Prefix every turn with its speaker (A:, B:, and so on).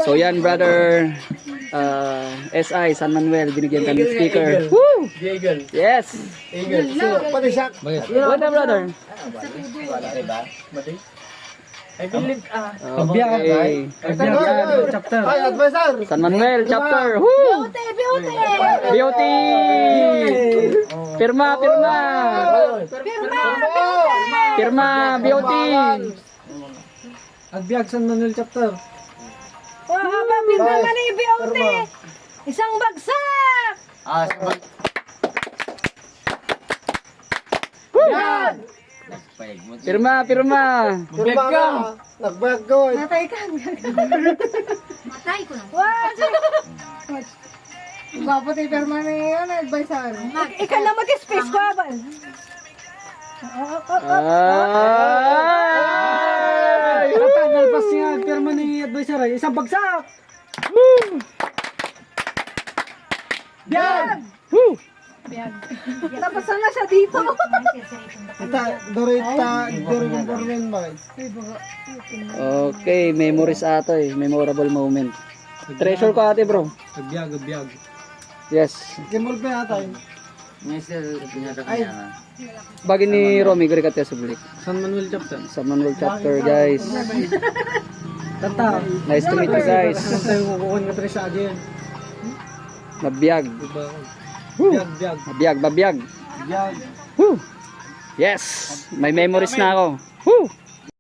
A: So yan brother, SI San Manuel, binigyan kami ng sticker. Woo!
B: Eagle.
A: Yes!
B: Eagle. So, pati siya.
A: What na brother?
B: I believe,
A: Okay.
B: chapter. Ay, advisor.
A: San Manuel chapter. Woo!
C: Beauty!
A: Beauty! Pirma, pirma! Pirma, beauty!
B: Agbiag San Manuel chapter.
C: Haba, pirma man ni beauty! Isang bagsak!
A: Pirma, pirma!
B: Nagbayag ko.
C: Matay ka. Matay ko na. Wow! Gwapo tayo pirma ni yun, advisor. Ikaw na mag-space ko, abal.
A: Ay!
B: Nalpas niya, pirma ni advisor. Isang bagsak.
C: Yan!
A: Woo!
C: Tapos na siya dito.
B: Dorita Bormen ba?
A: Okay, memories ato eh. Memorable moment. Treasure ko ate bro.
B: Agbiag.
A: Yes.
B: Kimol pa yata yun.
D: Ay,
A: Bagi ni Romy, gari katya sa bulik.
B: San Manuel chapter.
A: Sa Manuel chapter guys.
B: Tata.
A: Nice to meet you guys.
B: Tayo kukuha nga sa again.
A: Mabiyag.
B: Diba?
A: Woo!
B: Biag.
A: Mabiyag, babiyag.
B: Biag.
A: Woo! Yes! May memories na ako. Woo!